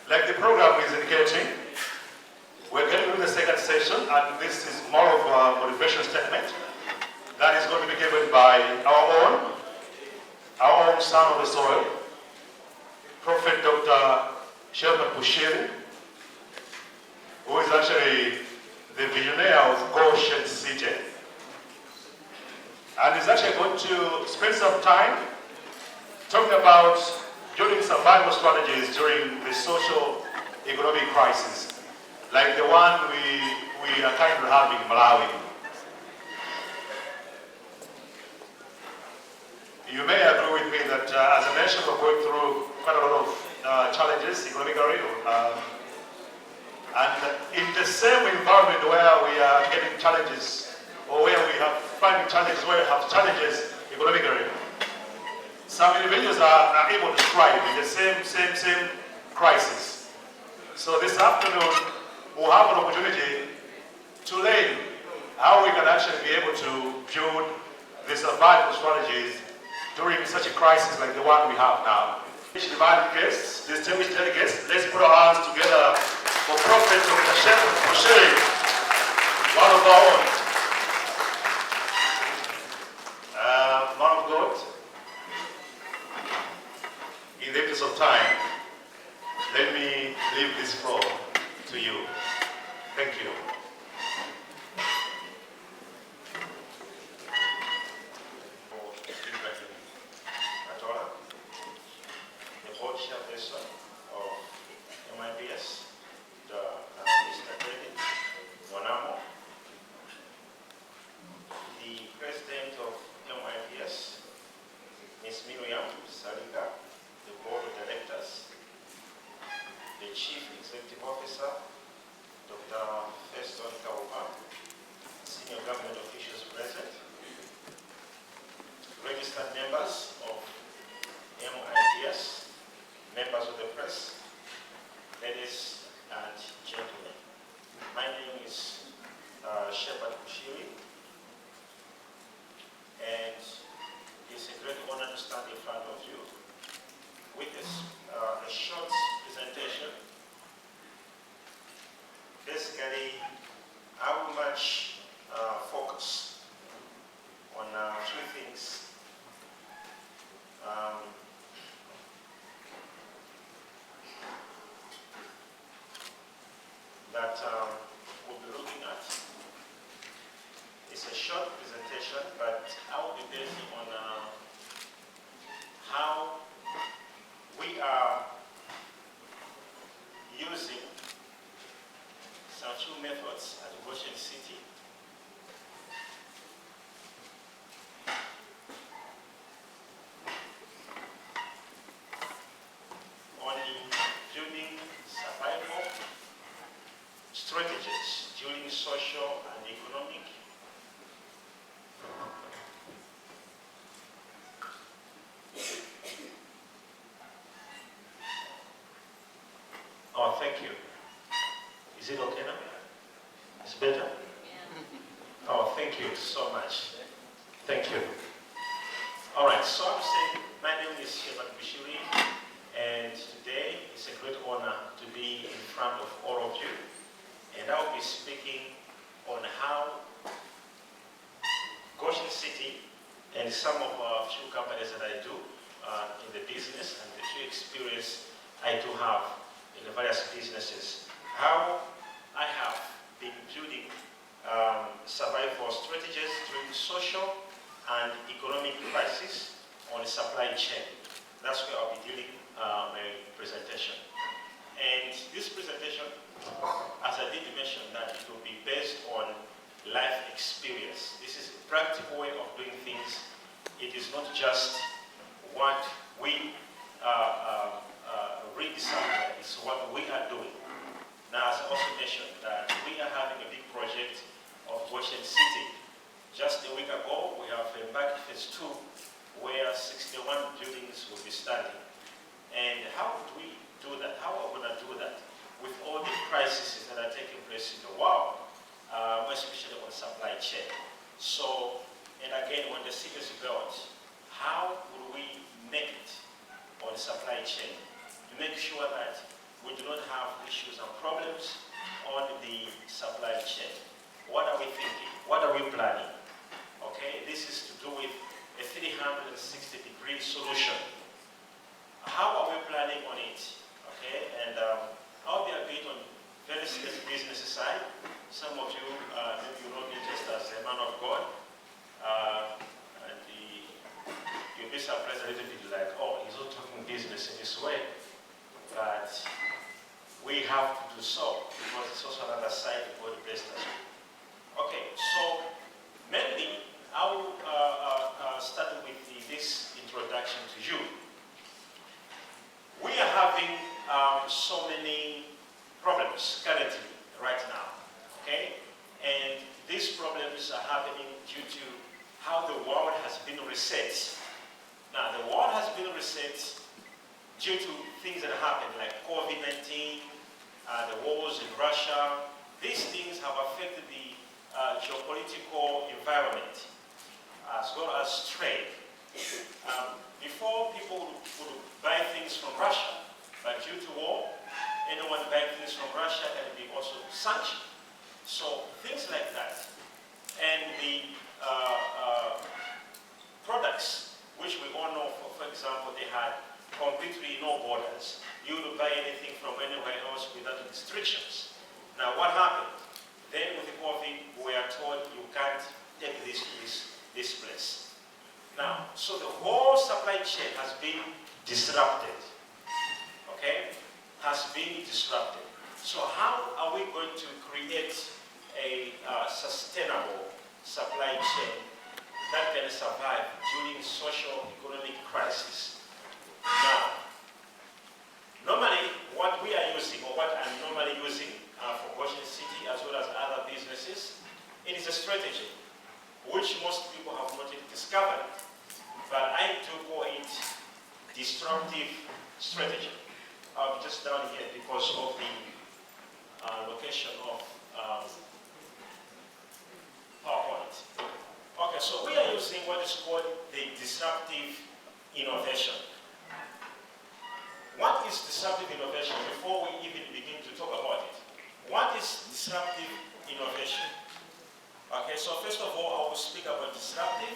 Like the program is indicating, we're getting to the second session, and this is more of a motivation statement that is going to be given by our own son of the soil, Prophet Dr. Bushiri, who is actually the visionary of Goshen City. And he's actually going to spend some time talking about building survival strategies during the social economic crisis, like the one we are currently having in Malawi. You may agree with me that as a nation we're going through quite a lot of challenges economically, and in the same environment where we are getting challenges, or where we have finding challenges, where we have challenges economically, some individuals are able to thrive in the same crisis. So this afternoon, we'll have an opportunity to learn how we can actually be able to build the survival strategies during such a crisis like the one we have now. Divided guests, distinguished delegates, let's put our hands together for Prophet Dr. Bushiri, one of our own. Man of God, in the interest of time, let me leave this floor to you. Thank you. The board chairperson of MIPS, Mr. David Wanamo, the president of MIPS, Ms. Miriam Salika, the board of directors, the chief executive officer, Dr. Feston Kaupa, senior government officials present, registered members of MIPS, members of the press, ladies and gentlemen. My name is Bushiri, and it's a great honor to stand in front of you with a short presentation. Basically, I will much focus on three things. That we'll be looking at. It's a short presentation, but I will be basing on how we are using some few methods at Goshen City on building survival strategies during social and economic Oh, thank you. Is it okay now? It's better? Yeah. Oh, thank you so much. Thank you. All right, so I'm saying my name is Bushiri, and today it's a great honor to be in front of all of you. And I'll be speaking on how Goshen City and some of our few companies that I do in the business and the few experience I do have in the various businesses, how I have been building survival strategies during social and economic crisis on the supply chain. That's where I'll be dealing my presentation. And this presentation, as I did mention, that it will be based on life experience. This is a practical way of doing things. It is not just what we read somewhere, it's what we are doing. Now, as I also mentioned, that we are having a big project of Goshen City. Just a week ago, we have embarked phase 2, where 61 buildings will be standing. And how would we do that? How are we going to do that with all the crises that are taking place in the world, especially on supply chain? So, and again, when the city is built, how will we make it on supply chain to make sure that we do not 360-degree solution. How are we planning on it? Okay, and I'll be a bit on very serious business side. Some of you, maybe you know me just as a man of God, and you'll be surprised a little bit like, oh, he's not talking business in this way, but we have to do so because it's also another side of God blessed us. Okay, so mainly I will start with this introduction to you. We are having so many problems currently, right now, okay? And these problems are happening due to how the world has been reset. Now, the world has been reset due to things that happen, like COVID-19, the wars in Russia. These things have affected the geopolitical environment, as well as trade. Before, people would buy things from Russia, but due to war, anyone buying things from Russia can be also sanctioned. So things like that. And the products, which we all know, for example, they had completely no borders. You would buy anything from anywhere else without restrictions. Now what happened? Then with the COVID, we are told you can't take this to this place. Now, so the whole supply chain has been disrupted, okay? Has been disrupted. So how are we going to create a sustainable supply chain that can survive during social economic crisis? Now, normally what we are using, or what I'm normally using for Washington City as well as other businesses, it is a strategy which most people have not yet discovered, but I do call it disruptive strategy. I'm just down here because of the location of PowerPoint. Okay, so we are using what is called the disruptive innovation. What is disruptive innovation before we even begin to talk about it? What is disruptive innovation? Okay, so first of all, I will speak about disruptive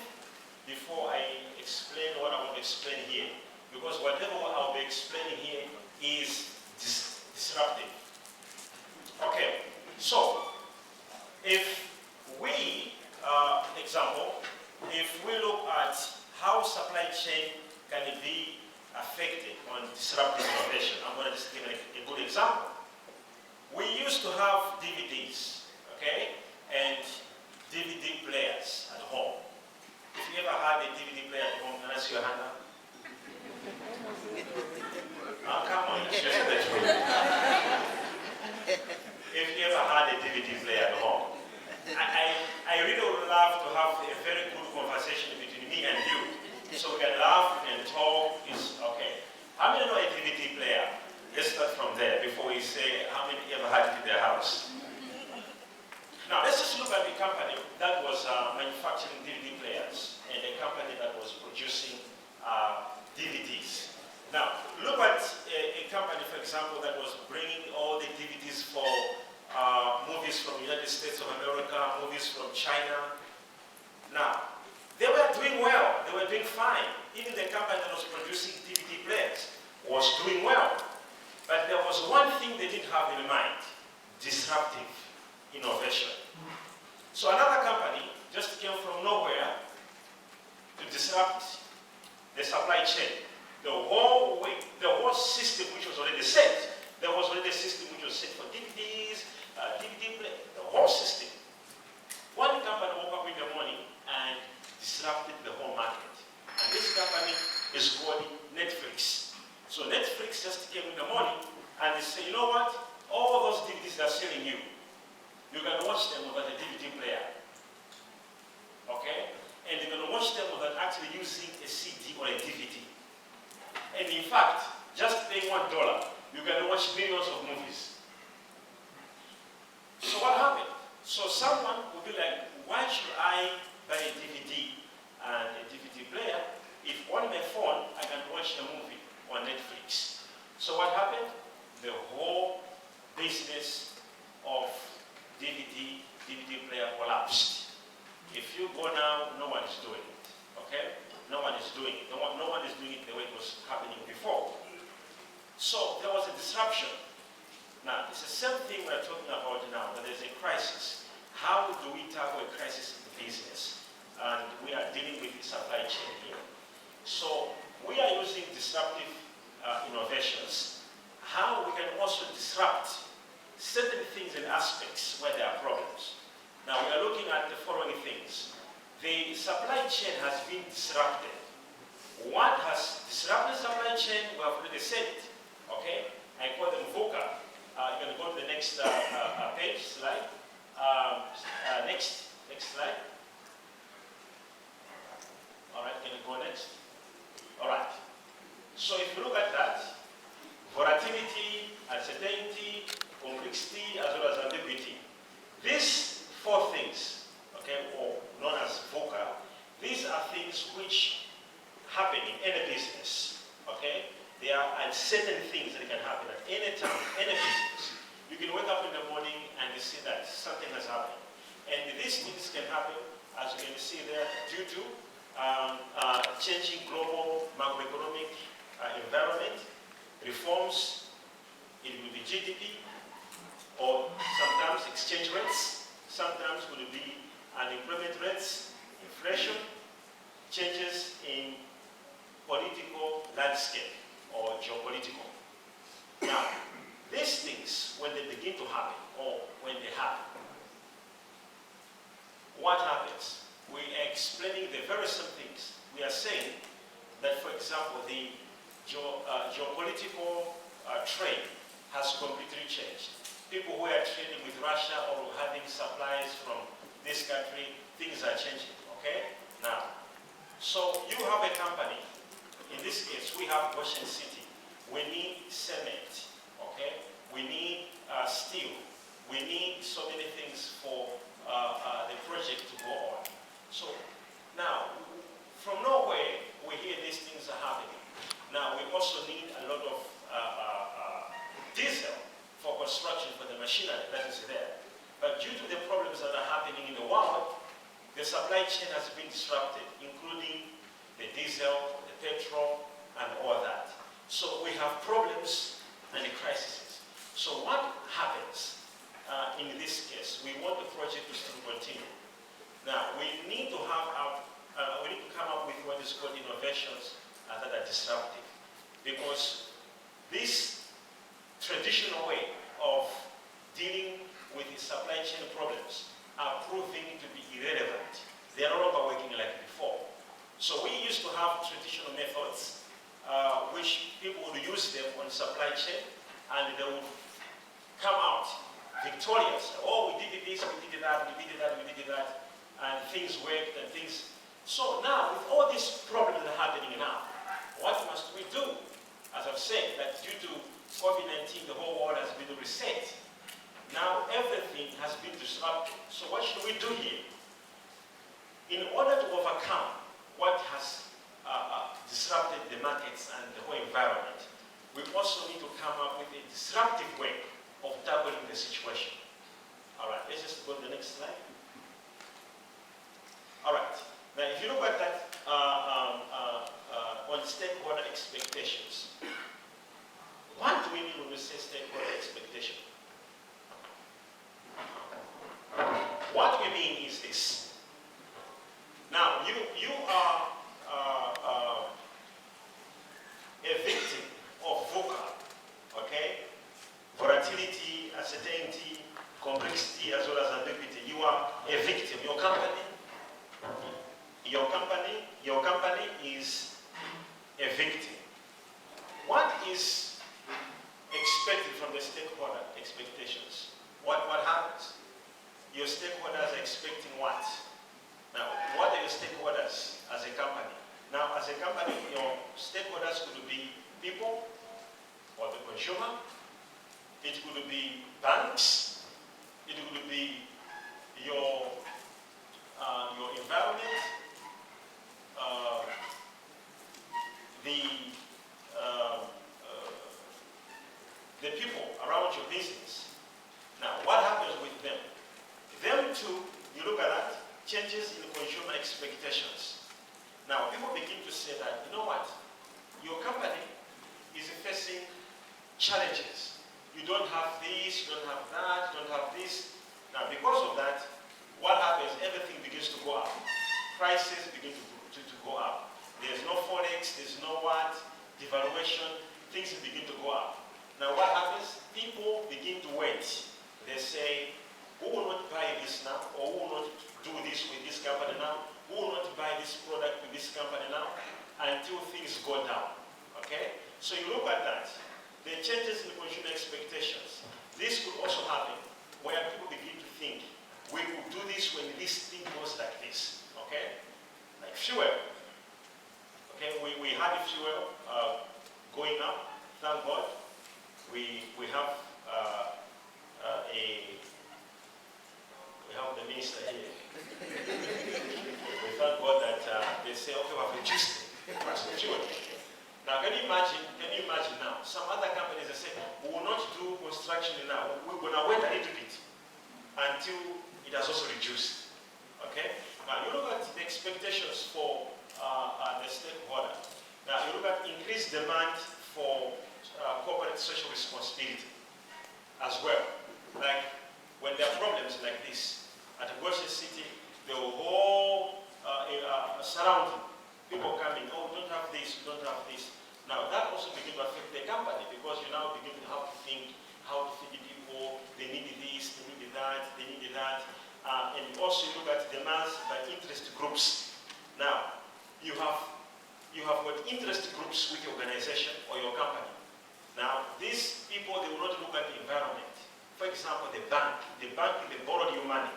before I explain what I want to explain here. Because whatever I'll be explaining here is disruptive. Okay, so if we, example, if we look at how supply chain can be affected on disruptive innovation, I'm going to just give a good example. We used to have DVDs, okay, and DVD players at home. If you ever had a DVD player at home, can I see your hand up? Oh, come on, you should say the truth. If you ever had a DVD player at home, I really would love to have a very good conversation between me and you. So we can laugh and talk. Is okay. How many know a DVD player? Let's start from there before we say how many ever had it in their house. Now let's just look at the company that was manufacturing DVD players and a company that was producing DVDs. Now look at a company, for example, that was bringing all the DVDs for movies from the United States of America, movies from China. Now, they were doing well, they were doing fine. Even the company that was producing DVD players was doing well. But there was one thing they didn't have in mind: disruptive innovation. So another company just came from nowhere to disrupt the supply chain. The whole system which was already set. There was already a system which was set for DVDs, DVD play, the whole system. One company woke up in the morning and disrupted the whole market. And this company is called Netflix. So Netflix just came in the morning and they say, you know what? All those DVDs they're selling you, you can watch them without a DVD player. Okay? And you're going to watch them without actually using a CD or a DVD. And in fact, just paying $1, you can watch millions of movies. So what happened? So someone would be like, why should I buy a DVD and a DVD player if on my phone I can watch a movie on Netflix? So what happened? The whole business of DVD player collapsed. If you go now, no one is doing it. Okay? No one disruption. Now, it's the same thing we're talking about now, that there's a crisis. How do we tackle a crisis in the business? And we are dealing with the supply chain here. So we are using disruptive innovations. How we can also disrupt certain things and aspects where there are problems. Now, we are looking at the following things. The supply chain has been disrupted. What has disrupted the supply chain? We have already said it. Okay? I call them Vuca. You're going to go to the next page, slide. Next slide. All right, can you go next? All right. So if you look at that, volatility, uncertainty, complexity, as well as ambiguity. These four things, okay, or known as Vuca, these are things which happen in any business, okay? There are uncertain things that can happen at any time, any business. You can wake up in the morning and you see that something has happened. And these things can happen, as you can see there, due to changing global macroeconomic environment, reforms, it will be GDP, or sometimes exchange rates, sometimes will be unemployment rates, inflation, changes in political landscape or geopolitical. Now, these things, when they begin to happen, or when they happen, what happens? We are explaining the very same things. We are saying that, for example, the geopolitical trade has completely changed. People who are trading with Russia or having supplies from this country, things are changing, okay? Now, so you have a company. In this case, we have Ocean City. We need cement, okay? We need steel. We need so many things for the project to go on. So now, from nowhere, we hear these things are happening. Now, we also need a lot of diesel for construction, for the machinery that is there. But due to the problems that are happening in the world, the supply chain has been disrupted, including the diesel, the petrol, and all that. So we have problems and the crises. So what happens in this case? We want the project to still continue. Now, we need to have we need to come up with what is called innovations that are disruptive, because this traditional way of dealing with the supply chain problems are proving to be irrelevant. They are no longer working like before. So we used to have traditional methods which people would use them on supply chain, and they would come out victorious. Oh, we did this, we did that, we did that, we did that, and things worked and things. So now, with all these problems that are happening now, what must we do? As I've said, that due to COVID-19, the whole world has been reset. Now everything has been disrupted. So what should we do here? In order to overcome what has disrupted the markets and the whole environment, we also need to come up with a disruptive way of tackling the situation. All right, let's just go to the next slide. All right, now if you look at that on stakeholder expectations, what do we mean when we say stakeholder expectation? What we mean is this. Now, you are a victim of Vuca, okay? Volatility, uncertainty, complexity, as well as ambiguity. You are a victim. Your company is a victim. What is expected from the stakeholder expectations? What happens? Your stakeholders are expecting what? Now, what are your stakeholders as a company? Now, as a company, your stakeholders could be people or the consumer. It could be banks. It could be your environment, the people around your business. Now, what happens with them? Them too, you look at that, changes in consumer expectations. Now, people begin to say that, you know what, your company is facing challenges. You don't have this, you don't have that, you don't have this. Now, because of that, what happens? Everything begins to go up. Prices begin to go up. There's no forex, there's no what, devaluation, things begin to go up. Now, what happens? People begin to wait. They say, who will not buy this now? Or who will not do this with this company now? Who will not buy this product with this company now? Until things go down. Okay? So you look at that. The changes in consumer expectations. This could also happen where people begin to think, we could do this when this thing goes like this. Okay? Like fuel. Okay, we had fuel going up, thank God. We have the minister here. We thank God that they say, okay, we have reduced the price of fuel. Now, can you imagine now? Some other companies are saying, we will not do construction now. We're going to wait a little bit until it has also reduced. Okay? Now, you look at the expectations for the stakeholder. Now, you look at increased demand for corporate social responsibility as well. Like, when there are problems like this, at a Goshen City, the whole surrounding, people coming, oh, we don't have this, we don't have this. Now, that also begins to affect the company because you now begin to have to think how to feed the people, they need this, they need that, they need that. And also you look at demands by interest groups. Now, you have got interest groups with your organization or your company. Now, these people, they will not look at the environment. For example, the bank, they borrowed you money.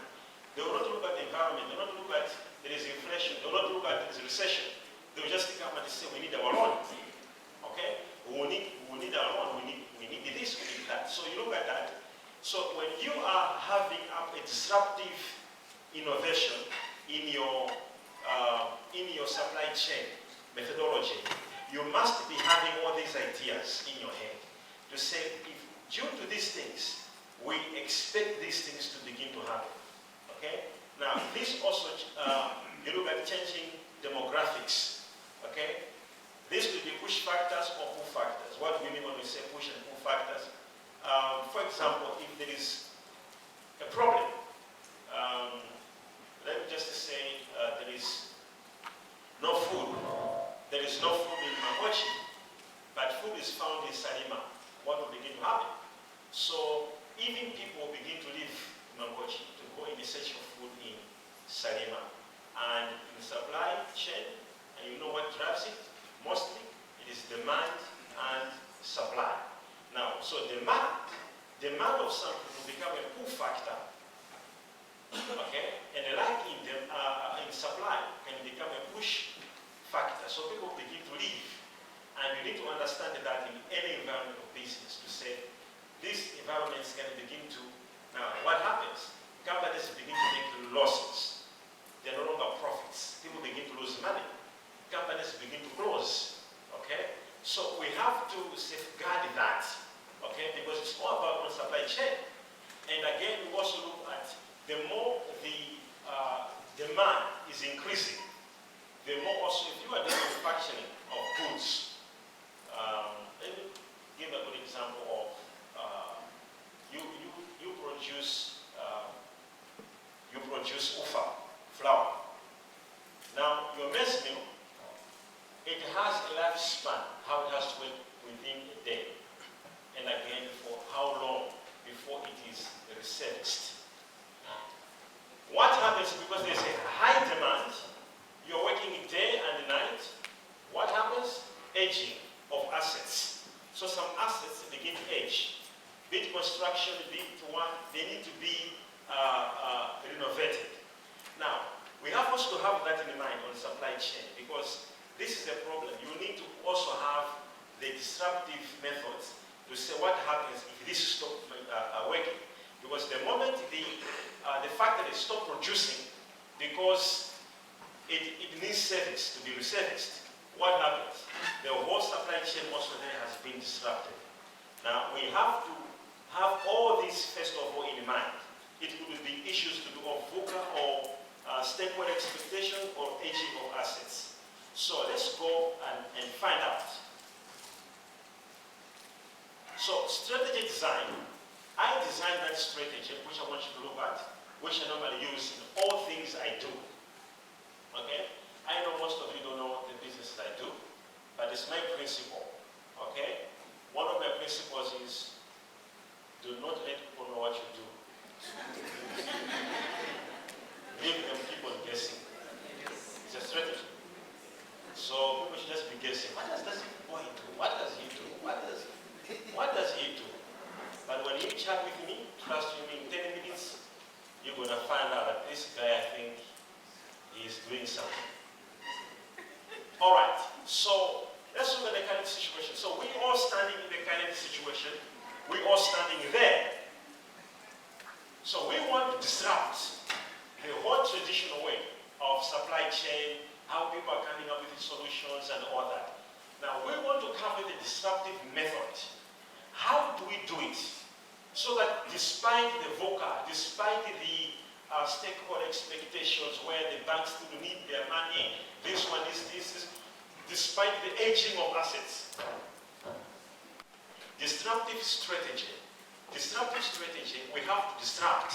They will not look at the environment. They will not look at there is inflation. They will not look at there is recession. They will just come and say, we need our loan. Okay? We need our loan. We need this, we need that. So you look at that. So when you are having a disruptive innovation in your supply chain methodology, you must be having all these ideas in your head to say, if due to these things, we expect these things to begin to happen. Okay? Now, this also, you look at changing demographics. Okay? This will be push factors or pull factors. What do we mean when we say push and pull factors? For example, if there is a problem, let me just say there is no food. There is no food in Mangochi, but food is found in Salima. What will begin to happen? So even people begin to leave Mangochi to go in the search of food in Salima. And in supply chain, and you know what drives it? Mostly, it is demand and supply. Now, so demand of something will become a pull factor, okay? And like in supply can become a push factor. So people begin to leave. And you need to understand that in any environment of business to say, these environments can begin to, now what happens? Companies begin to make losses. They're no longer profits. People begin to lose money. Companies begin to close, okay? So we have to safeguard that, okay? Because it's all about supply chain. And again, we also look at the more the demand is increasing, the more also, if you are doing manufacturing of goods, let me give a good example of, you produce ufa, flour. Now, your maize meal, it has a lifespan, how it has to wait within a day. And again, for how long before it is resurfaced. What happens because there's a high demand, you're working day and night, what happens? Aging of assets. So some assets begin to age. Be it construction, be it one, they need to be renovated. Now, we have also to have that in mind on supply chain because this is a problem. You need to also have the disruptive methods to say what happens if this stops working. Because the moment the factory stops producing because it needs service to be reserviced, what happens? The whole supply chain also there has been disrupted. Now, we have to have all these first of all in mind. It could be issues to do of Vuca or stakeholder expectation or aging of assets. So let's go and find out. So strategy design, I designed that strategy, which I want you to look at, which I normally use in all things I do. Okay? I know most of you don't know the businesses I do, but it's my principle. Okay? One of my principles is do not let people know what you do. Leave them keep on guessing. It's a strategy. So people should just be guessing. What does this boy do? What does he do? What does he do? But when you chat with me, trust me, in 10 minutes, you're going to find out that this guy, I think, is doing something. All right, so let's look at the current situation. So we all standing in the current situation. We all standing there. So we want to disrupt the whole traditional way of supply chain, how people are coming up with solutions and all that. Now we want to come with a disruptive method. How do we do it? So that despite the Vuca, despite the stakeholder expectations where the banks still need their money, this one is this, despite the aging of assets. Disruptive strategy. Disruptive strategy, we have to disrupt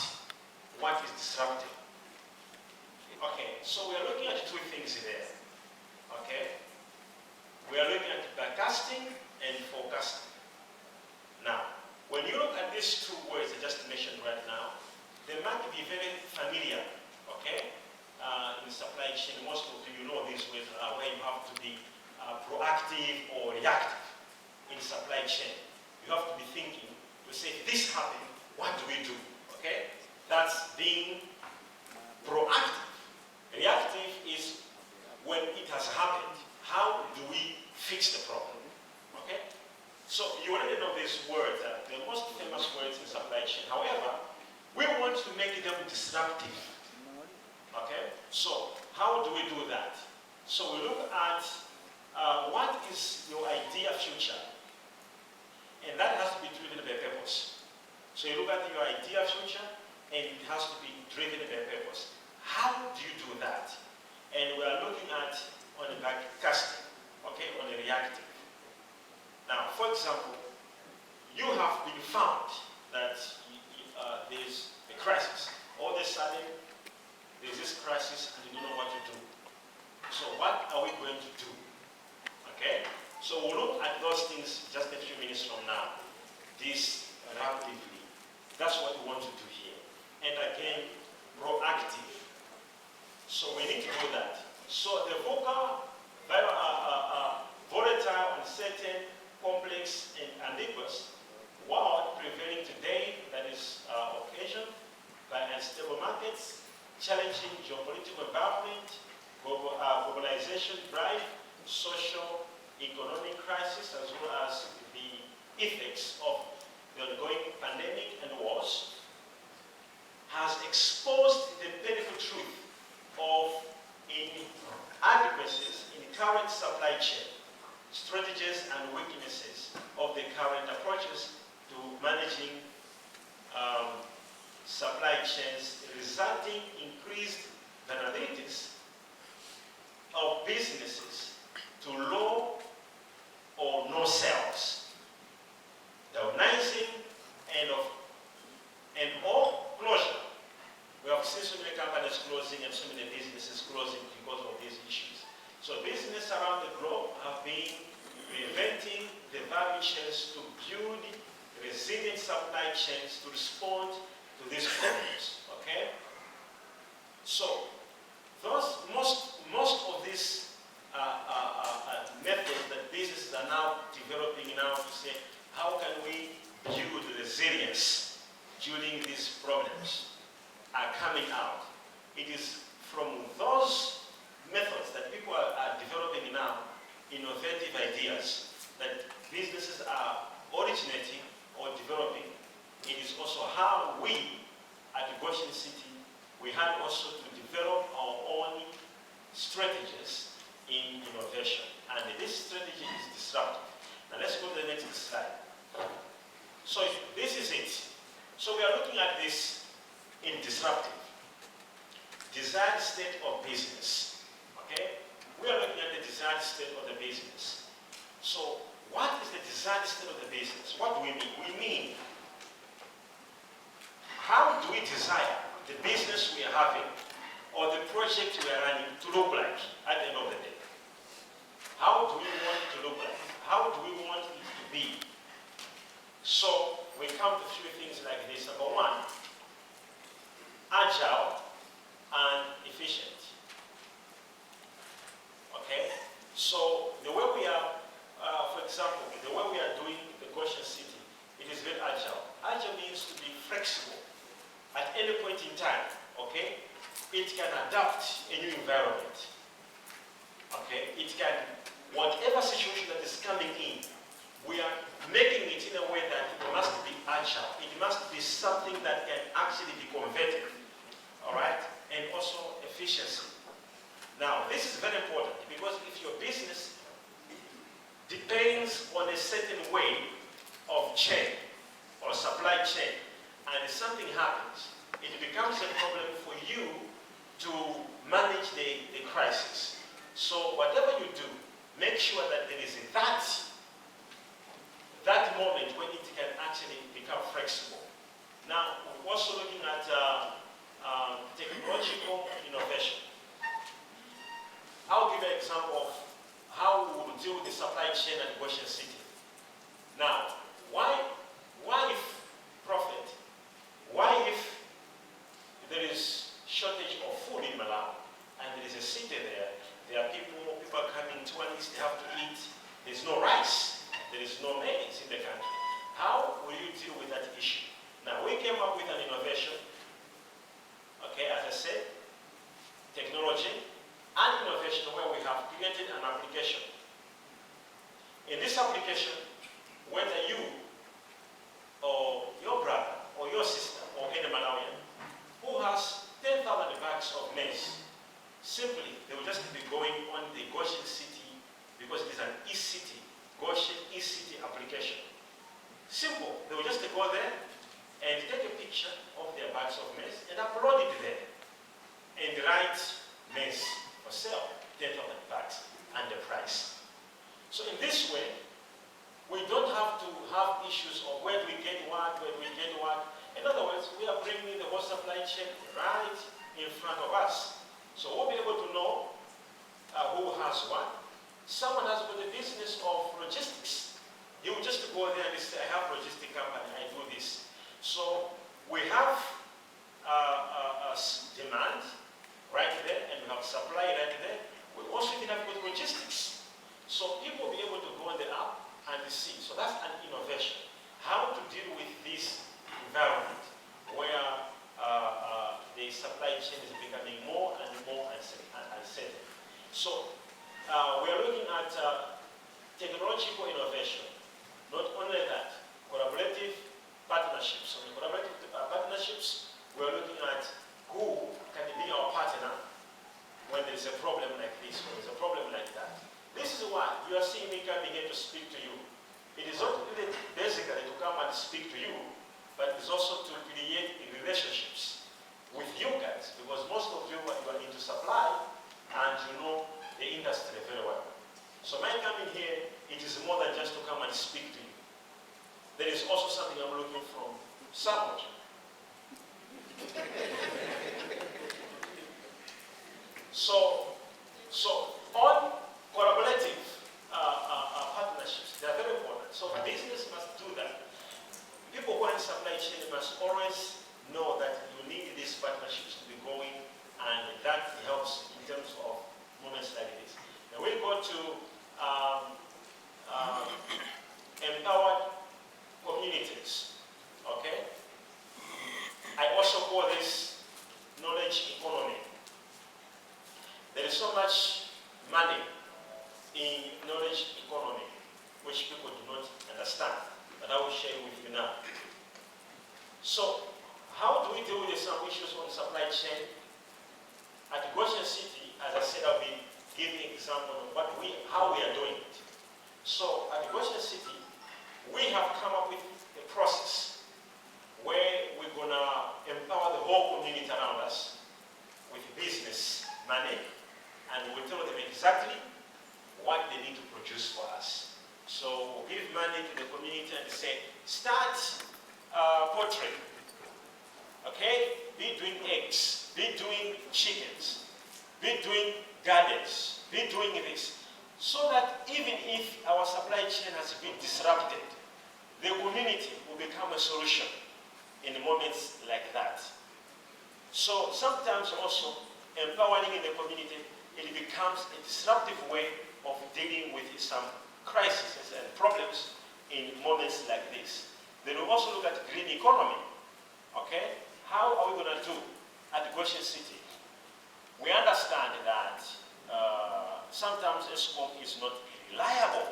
what is disruptive. Okay, so we are looking at two things there. Okay? We are looking at backcasting and forecasting. Now, when you look at these two words I just mentioned right now, they might be very familiar, okay? In supply chain, most of you know these words where you have to be proactive or reactive in supply chain. You have to be thinking, to say, this happened, what do we do? Okay? That's being proactive. Reactive is when it has happened, how do we fix the problem? Okay? So you already know these words, the most famous words in supply chain. However, we want to make them disruptive. Okay? So how do we do that? So we look at what is your idea future? And that has to be driven by purpose. So you look at your idea future, and it has to be driven by purpose. How do you do that? And we are looking at on the backcasting, okay, on the reactive. Now, for example, you have been found that there's a crisis. All of a sudden, there's this crisis and you don't know what to do. So what are we going to do? Okay? So we'll look at those things just a few minutes from now. This rapidly. That's what we want to do here. And again, proactive. So we need to do that. So the Vuca, volatile, uncertain, complex, and ambiguous world prevailing today that is occasioned by unstable markets, challenging geopolitical environment, globalization drive, social, economic crisis, as well as the effects of the ongoing pandemic and wars, has exposed the painful truth of inadequacies in current supply chain, strategies and weaknesses of the current approaches to managing supply chains, resulting in increased vulnerabilities of businesses to low or no sales, downsizing and or closure. We have seen so many companies closing and so many businesses closing because of these issues. So businesses around the globe have been reinventing the value chains to build resilient supply chains to respond to these problems. Okay? So most of these methods that businesses are now developing now to say, how can we build resilience during these problems are coming out. It is from those methods that people are developing now, innovative ideas that businesses are originating or developing. It is also how we at Goshen City, we had also to develop our own strategies in innovation. And this strategy is disruptive. Now let's go to the next slide. So this is it. So we are looking at this in disruptive. Desired state of business. Okay? We are looking at the desired state of the business. So what is the design state of the business? What do we mean? We mean, how do we desire the business we are having or the project we are running to look like at the end of the day? How do we want it to look like? How do we want it to be? So we come to a few things like this. Number one, agile and efficient. Okay? So the way we are, for example, the way we are doing the Goshen City, it is very agile. Agile means to be flexible at any point in time. Okay? It can adapt a new environment. Okay? It can, whatever situation that is coming in, we are making it in a way that it must be agile. It must be something that can actually be converted. All right? And also efficiency. Now, this is very important because if your business depends on a certain way of chain or supply chain, and if something happens, it becomes a problem for you to manage the crisis. So whatever you do, make sure that there is that moment when it can actually become flexible. Now, we're also looking at technological innovation. I'll give you an example of how we will deal with the supply chain at Goshen City. Now, why if profit? Why if there is shortage of food in Malawi and there is a city there are people are coming to tourists, they have to eat, there's no rice, there is no maize in the country. How will you deal with that issue? Now, we came up with an innovation, okay, as I said, technology and innovation where we have created an application. In this application, whether you or your brother or your sister or any Malawian who has 10,000 bags of maize, simply they will just be going on the Goshen City because it is an e-city, Goshen e-city application. Simple, they will just go there and take a picture of their bags of maize and upload it there and write maize for sale, 10,000 bags and the price. So in this way, we don't have to have issues of where do we get what, where do we get what. In other words, we are bringing the whole supply chain right in front of us. So we'll be able to know who has what. Someone has got a business of logistics. He will just go there and say, I have a logistic company, I do this. So we have demand right there, and we have supply right there. We also can have good logistics. So people will be able to go on the app and see. So that's an innovation. How to deal with this environment where the supply chain is becoming more and more uncertain. So we are looking at technological innovation. Not only that, collaborative partnerships. So in collaborative partnerships, we are looking at who can be our partner when there is a problem like this, when there is a problem like that. This is why you are seeing me coming here to speak to you. It is not really basically to come and speak to you, but it's also to create relationships with you guys, because most of you are into supply and you know the industry very well. So my coming here, it is more than just to come and speak to you. There is also something I'm looking from some of you. So on collaborative partnerships, they are very important. So a business must do that. People who are in supply chain must always know that you need these partnerships to be going, and that helps in terms of moments like this. Now we go to empowered communities. Okay? I also call this knowledge economy. There is so much money in knowledge economy which people do not understand, but I will share with you now. So, how do we deal with some issues on supply chain? At Goshen City, as I said, I'll be giving an example of how we are doing it. So, at Goshen City, we have come up with a process where we're going to empower the whole community around us with business money, and we tell them exactly what they need to produce for us So give money to the community and say, start poultry. Okay? Be doing eggs, be doing chickens, be doing gardens, be doing this. So that even if our supply chain has been disrupted, the community will become a solution in moments like that. So sometimes also empowering in the community, it becomes a disruptive way of dealing with some crises and problems in moments like this. Then we also look at green economy. Okay? How are we going to do at Goshen City? We understand that sometimes ESCOM is not reliable.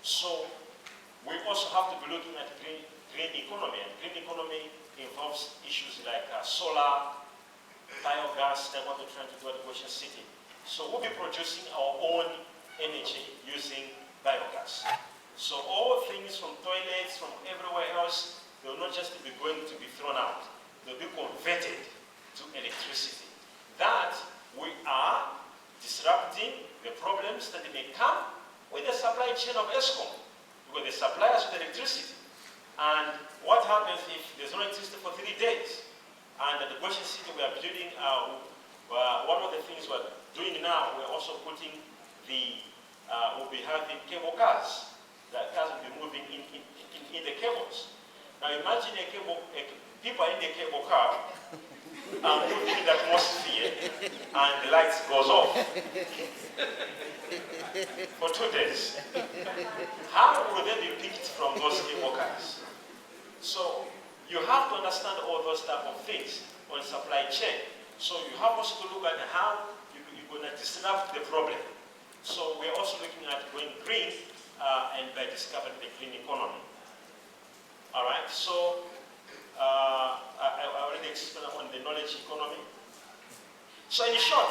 So we also have to be looking at green economy. And green economy involves issues like solar, biogas, that's what we're trying to do at Goshen City. So we'll be producing our own energy using biogas. So all things from toilets, from everywhere else, they will not just be going to be thrown out. They'll be converted to electricity. That we are disrupting the problems that may come with the supply chain of ESCOM, because they supply us with electricity. And what happens if there's no electricity for 3 days? And at the Goshen City, we are building, one of the things we're doing now, we're also putting we'll be having cable cars. The cars will be moving in the cables. Now imagine people in the cable car moving in the atmosphere and the lights goes off for 2 days. How will they be picked from those cable cars? So you have to understand all those type of things on supply chain. So you have also to look at how you're going to disrupt the problem. So we're also looking at going green and by discovering the green economy. All right, so I already explained on the knowledge economy. So in short,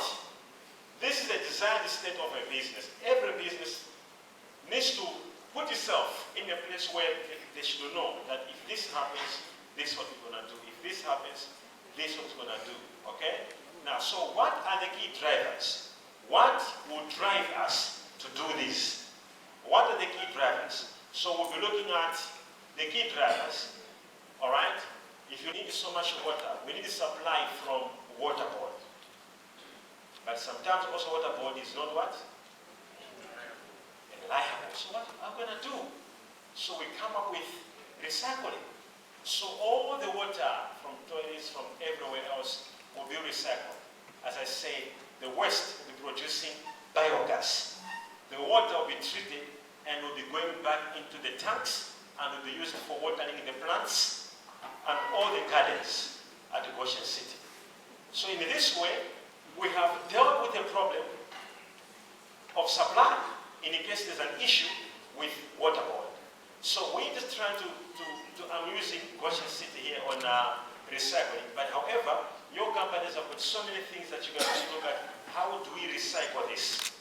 this is a desired state of a business. Every business needs to put itself in a place where they should know that if this happens, this is what we're going to do. If this happens, this is what we're going to do. Okay? Now, so what are the key drivers? What will drive us to do this? What are the key drivers? So we'll be looking at the key drivers. All right? If you need so much water, we need supply from water board. But sometimes also water board is not what? Reliable. So what are we going to do? So we come up with recycling. So all the water from toilets, from everywhere else, will be recycled. As I say, the waste will be producing biogas. The water will be treated and will be going back into the tanks and will be used for watering the plants and all the gardens at the Goshen City. So in this way, we have dealt with the problem of supply in case there's an issue with water board. So we're just trying to I'm using Goshen City here on recycling, but however, your companies have got so many things that you can look at. How do we recycle this?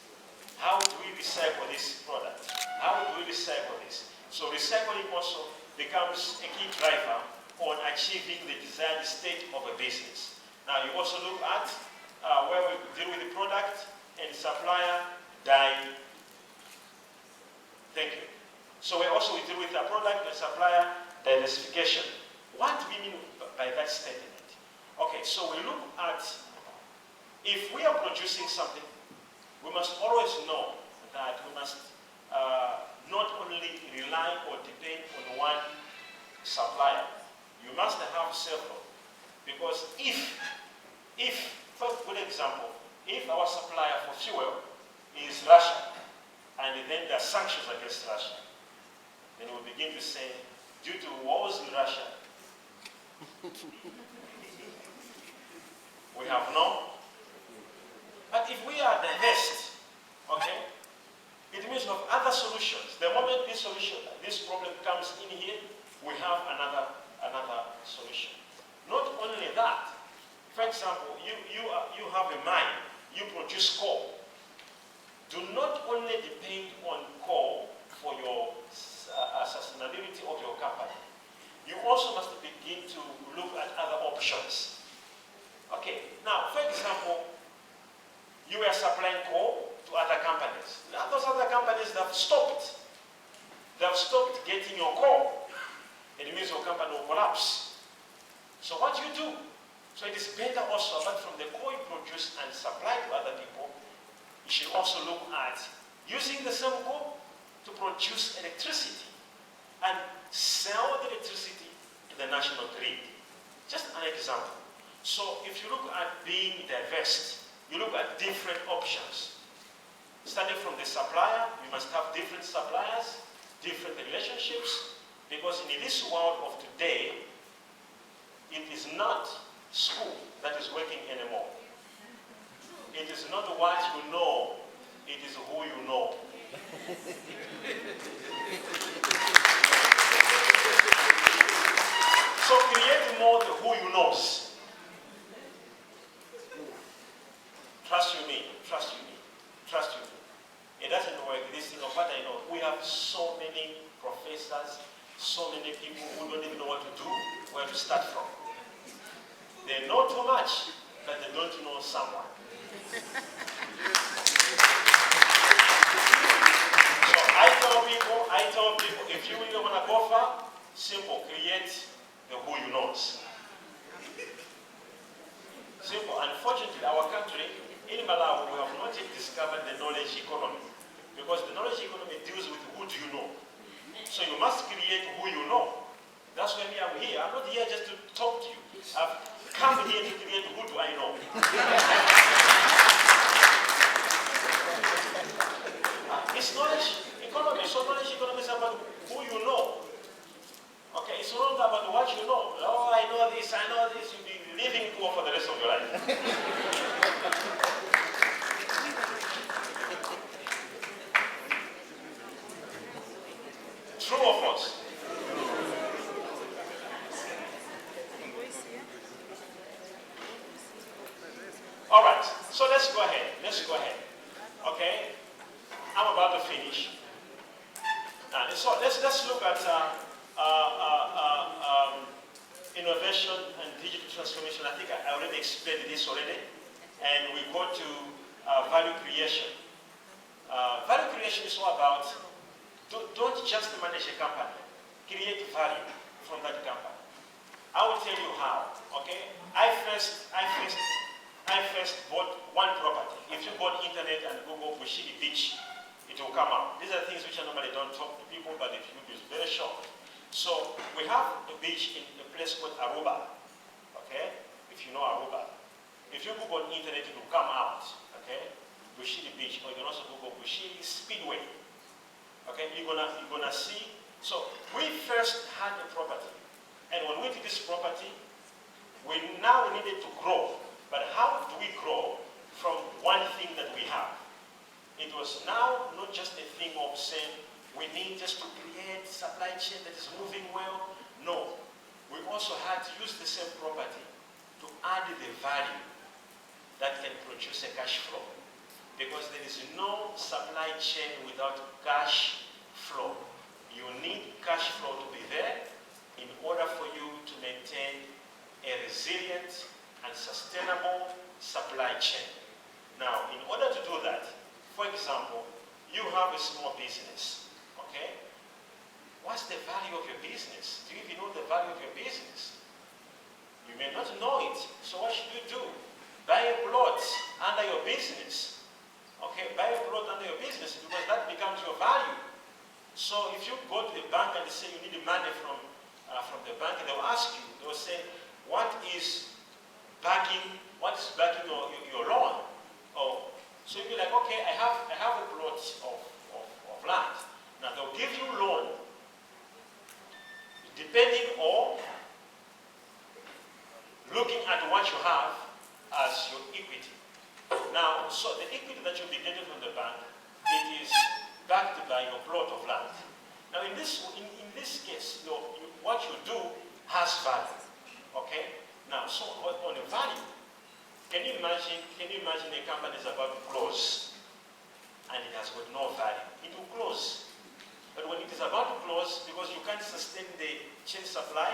How do we recycle this product? How do we recycle this? So recycling also becomes a key driver on achieving the desired state of a business. Now you also look at where we deal with the product and supplier Thank you. So we deal with the product and supplier diversification. What do we mean by that statement? Okay, so we look at, if we are producing something, we must always know that we must not only rely or depend on one supplier. You must have several. Because if for good example, if our supplier for fuel is Russia, and then there are sanctions against Russia, then we begin to say, due to wars in Russia, we have no. But if we are divest, okay, it means of other solutions. The moment this problem comes in here, we have another solution. Not only that, for example, you have a mine, you produce coal. Do not only depend on coal for your sustainability of your company. You also must begin to look at other options. Okay, now, for example, you are supplying coal to other companies. Now, those other companies have stopped stopped getting your call, it means your company will collapse. So what do you do? So it is better also, apart from the coal you produce and supply to other people, you should also look at using the same coal to produce electricity and sell the electricity to the national grid. Just an example. So if you look at being diverse, you look at different options. Starting from the supplier, you must have different suppliers, different relationships, because in this world of today, it is not school that is working anymore. It is not what you know, it is who you know. So create more the who you knows. Trust you me, trust you me, trust you me. It doesn't work, this thing of what I know. We have so many professors, so many people who don't even know what to do, where to start from. They know too much, but they don't know someone. So I tell people, if you really want to go far, simple, create the who you knows. Simple. Unfortunately, our country, in Malawi, we have not yet discovered the knowledge economy. Because the knowledge economy deals with who do you know. So you must create who you know. That's why I'm here. I'm not here just to talk to you. I've come here to create who do I know. It's knowledge economy. So knowledge economy is about who you know. Okay, it's not about what you know. Oh, I know this, I know this. You'll be living poor for the rest of your life. True or false? All right, so let's go ahead. Okay, I'm about to finish. So let's look at innovation and digital transformation. I think I already explained this already. And we go to value creation. Value creation is all about, don't just manage a company. Create value from that company. I will tell you how, okay? I first bought one property. If you go on the internet and Google Bushiri beach, it will come out. These are things which I normally don't talk to people, but if you do, it's very short. So we have a beach in a place called Aruba, okay? If you know Aruba. If you Google on the internet, it will come out, okay? Bushiri beach, or you can also Google Bushiri Speedway. Okay, you're gonna see. So we first had a property, and when we did this property, we needed to grow. But how do we grow from one thing that we have? It was now not just a thing of saying we need just to create supply chain that is moving well. No, we also had to use the same property to add the value that can produce a cash flow. Because there is no supply chain without cash flow. You need cash flow to be there in order for you to maintain a resilient and sustainable supply chain. Now, in order to do that, for example, you have a small business, okay? What's the value of your business? Do you even know the value of your business? You may not know it, so what should you do? Buy a plot under your business. Okay, buy a plot under your business because that becomes your value. So if you go to the bank and say you need money from the bank, they'll ask you, they'll say, what is backing your loan? Oh, so you'll be like, okay, I have a plot of land. Now they'll give you loan depending on looking at what you have as your equity. Now, so the equity that you'll be getting from the bank, it is backed by your plot of land. Now, in this case, what you do has value. Okay. Now, so on the value, can you imagine a company is about to close, and it has got no value? It will close. But when it is about to close, because you can't sustain the chain supply,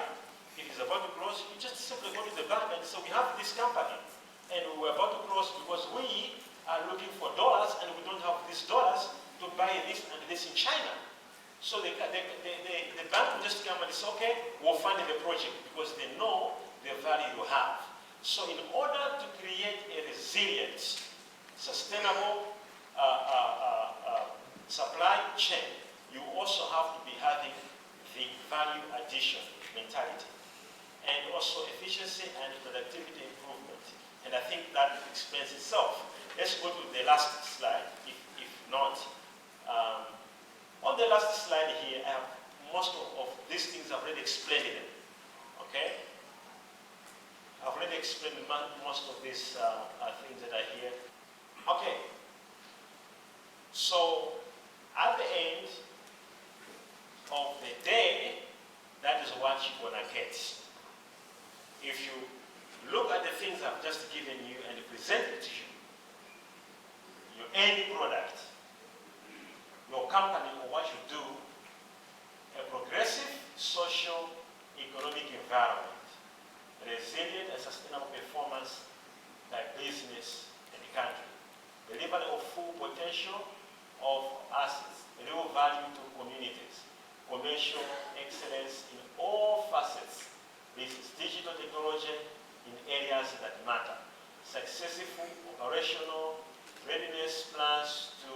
if it's about to close, you just simply go to the bank and say, we have this company. And we're about to close because we are looking for dollars and we don't have these dollars to buy this and this in China. So the bank will just come and say, okay, we'll fund the project because they know the value you have. So in order to create a resilient, sustainable supply chain, you also have to be having the value addition mentality, and also efficiency and productivity improvement. And I think that explains itself. Let's go to the last slide, if not. On the last slide here, I have most of these things I've already explained them. Okay? I've already explained most of these things that are here. Okay. So, at the end of the day, that is what you're gonna get. If you look at the things I've just given you and present it to you, your end product, your company or what you do, a progressive social economic environment, resilient and sustainable performance by business and the country, delivery of full potential of assets, real value to communities, commercial excellence in all facets. This is digital technology in areas that matter, successful operational readiness plans to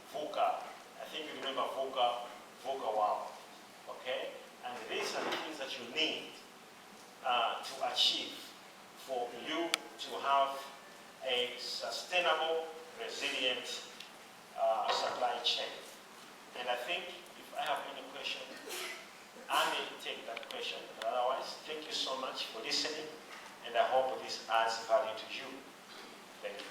Vuca. I think you remember Vuca wow, okay? And these are the things that you need to achieve for you to have a sustainable, resilient supply chain. And I think if I have any question, I may take that question. But otherwise, thank you so much for listening, and I hope this adds value to you. Thank you.